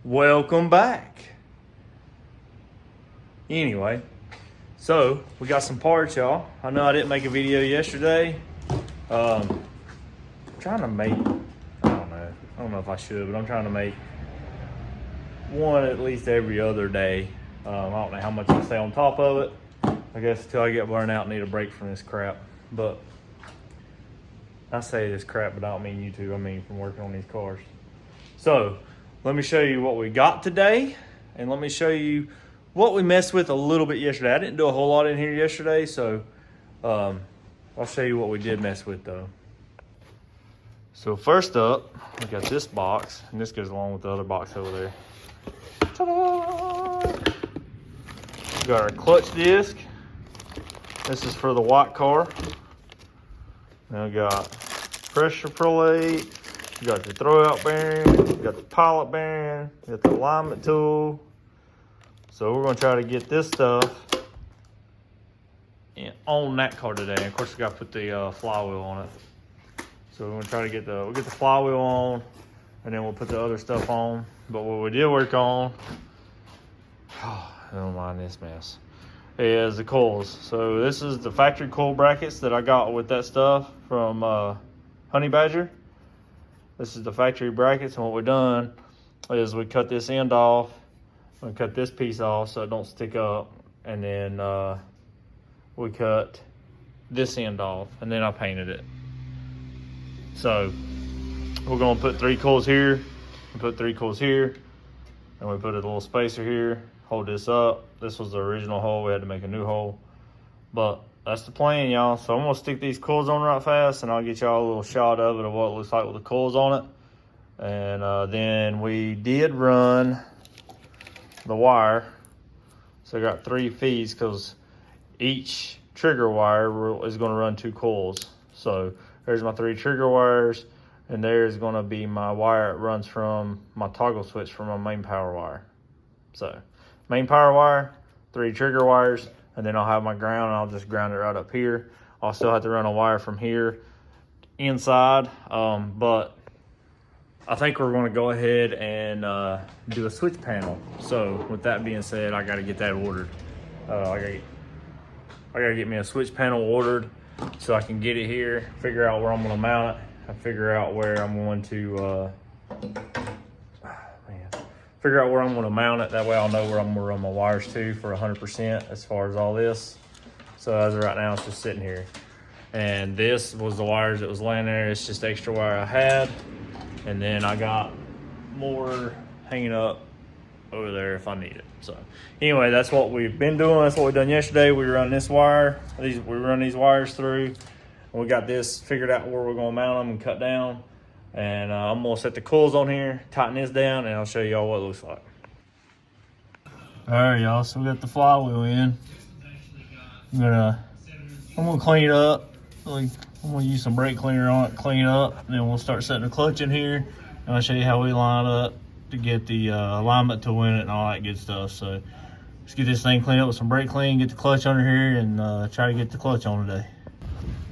Welcome back. Anyway, so we got some parts, y'all. I know I didn't make a video yesterday. Trying to make, I don't know if I should, but I'm trying to make one at least every other day. I don't know how much I stay on top of it. I guess until I get burned out and need a break from this crap. But I say this crap, but I don't mean YouTube. I mean from working on these cars. So let me show you what we got today, and let me show you what we messed with a little bit yesterday. I didn't do a whole lot in here yesterday, so I'll show you what we did mess with though. So first up, we got this box, and this goes along with the other box over there. Ta-da! We got our clutch disc. This is for the white car. Now we got pressure plate. We got the throwout bearing. We got the pilot bearing. We got the alignment tool. So we're gonna try to get this stuff on that car today. And of course, we got to put the flywheel on it. So we're gonna try to get we'll get the flywheel on, and then we'll put the other stuff on. But what we did work on, I don't mind this mess, is the coils. So this is the factory coil brackets that I got with that stuff from Honey Badger. This is the factory brackets, and what we've done is we cut this end off. We cut this piece off so it don't stick up, and then we cut this end off, and then I painted it. So we're gonna put 3 coils here, and put 3 coils here, and we put a little spacer here, hold this up. This was the original hole. We had to make a new hole, but that's the plan, y'all. So I'm gonna stick these coils on right fast, and I'll get y'all a little shot of it, of what it looks like with the coils on it. And then we did run the wire. So I got 3 feeds, because each trigger wire is gonna run 2 coils. So there's my 3 trigger wires, and there's gonna be my wire that runs from my toggle switch for my main power wire. So main power wire, 3 trigger wires, and then I'll have my ground, and I'll just ground it right up here. I'll still have to run a wire from here inside, but I think we're gonna go ahead and do a switch panel. So with that being said, I gotta get that ordered. I gotta get me a switch panel ordered so I can get it here, figure out where I'm gonna mount it, and figure out where I'm going to figure out where I'm going to mount it. That way I'll know where I'm going to run my wires to for 100% as far as all this. So as of right now, it's just sitting here. And this was the wires that was laying there. It's just extra wire I had. And then I got more hanging up over there if I need it. So anyway, that's what we've been doing. That's what we done yesterday. We run this wire. We run these wires through. And we got this figured out where we're going to mount them and cut down. And I'm gonna set the coils on here, tighten this down, and I'll show y'all what it looks like. All right, y'all, so we got the flywheel in. I'm gonna clean it up. I'm gonna use some brake cleaner on it, clean it up, and then we'll start setting the clutch in here. And I'll show you how we line up to get the alignment to win it and all that good stuff. So let's get this thing cleaned up with some brake clean, get the clutch under here, and try to get the clutch on today.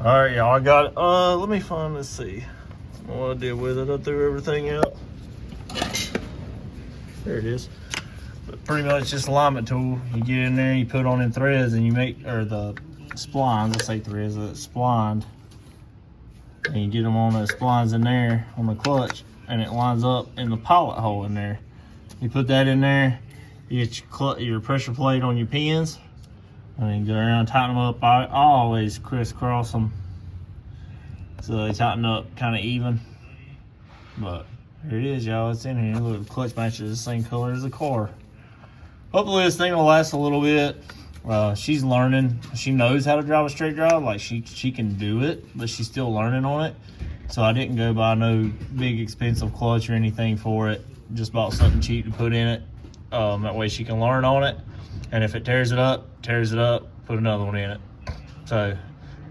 All right, y'all, I got it. Let me find, let's see what I did with it. I threw everything out. There it is. But pretty much just alignment tool. You get in there, you put on in threads, and you make, or the splines, I say threads, splined. And you get them on the splines in there on the clutch, and it lines up in the pilot hole in there. You put that in there, you get your pressure plate on your pins, and then go around, tighten them up. I always crisscross them, so they tighten up kind of even. But here it is, y'all. It's in here. Look, the clutch matches the same color as the car. Hopefully this thing will last a little bit. She's learning. She knows how to drive a straight drive. Like she can do it, but she's still learning on it. So I didn't go buy no big expensive clutch or anything for it. Just bought something cheap to put in it. That way she can learn on it. And if it tears it up, put another one in it. So.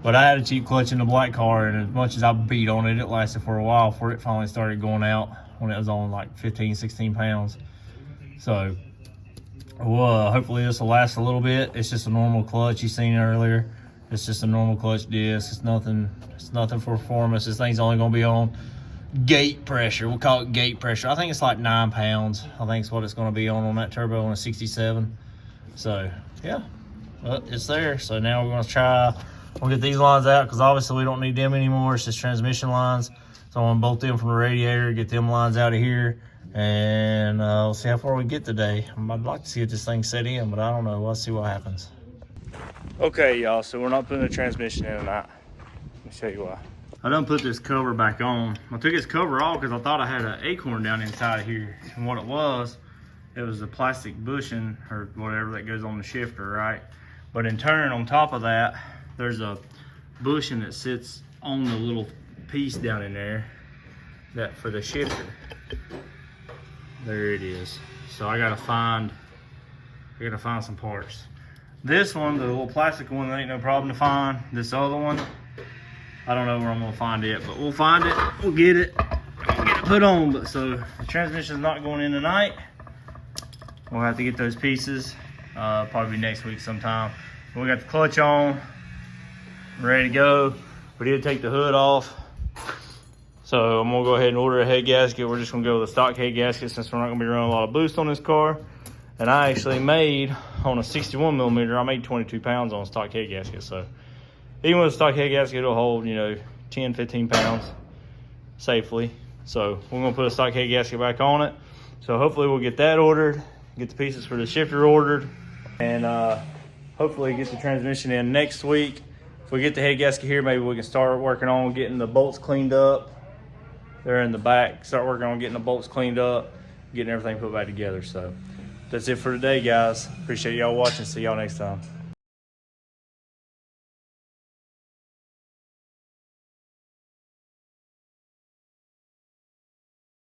But I had a cheap clutch in the black car, and as much as I beat on it, it lasted for a while before it finally started going out when it was on like 15, 16 pounds. So hopefully this will last a little bit. It's just a normal clutch you seen earlier. It's just a normal clutch disc. It's nothing for performance. This thing's only gonna be on gate pressure. We'll call it gate pressure. I think it's like 9 pounds. I think it's what it's going to be on that turbo on a 67. So yeah, well, it's there. So now we're going to try. We'll get these lines out because obviously we don't need them anymore. It's just transmission lines. So I'm going to bolt them from the radiator, get them lines out of here, and we'll see how far we get today. I'd like to see if this thing set in, but I don't know. We'll see what happens. Okay, y'all, so we're not putting the transmission in tonight. Let me show you why. I done put this cover back on. I took this cover off because I thought I had an acorn down inside of here. And what it was a plastic bushing or whatever that goes on the shifter, right? But in turn, on top of that, there's a bushing that sits on the little piece down in there that for the shifter. There it is. So I gotta find some parts. This one, the little plastic one, ain't no problem to find. This other one, I don't know where I'm gonna find it, but we'll find it, we'll get it put on. But so the transmission's not going in tonight. We'll have to get those pieces, probably next week sometime. We got the clutch on, ready to go. We did take the hood off. So I'm gonna go ahead and order a head gasket. We're just gonna go with a stock head gasket since we're not gonna be running a lot of boost on this car. And I actually made, on a 61 millimeter, I made 22 pounds on a stock head gasket. So even with a stock head gasket, it'll hold, 10, 15 pounds safely. So we're gonna put a stock head gasket back on it. So hopefully we'll get that ordered, get the pieces for the shifter ordered, and hopefully get the transmission in next week. If we get the head gasket here, maybe we can start working on getting the bolts cleaned up. They're in the back. Start working on getting the bolts cleaned up, getting everything put back together. So that's it for today, guys. Appreciate y'all watching. See y'all next time.